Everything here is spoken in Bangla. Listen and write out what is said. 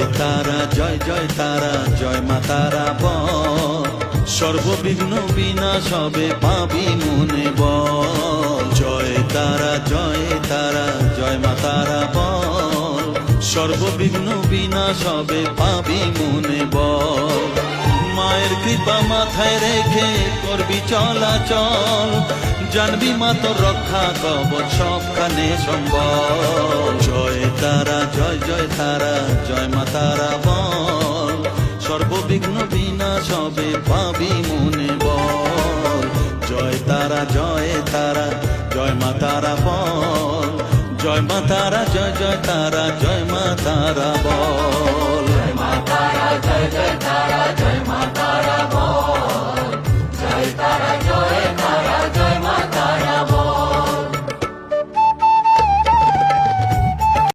জয় তারা জয় মা তারা বল, সর্ববিঘ্ন বিনাশ হবে পাবি মনে বল। জয় তারা জয় মা তারা বল, সর্ববিঘ্ন বিনাশ হবে পাবি মনে বল। মায়ের কৃপা মাথায় রেখে করবি চলাচল, জানবি মা তোর রক্ষা কবচ সবখানে সম্বল। জয় তারা জয় মা তারা বল, সর্ববিঘ্ন বিনাশ হবে পাবি মনে বল। জয় তারা জয় মা তারা বল, জয় মা তারা জয় মা তারা বল। জয় মা তারা জয় তারা জয় মা তারা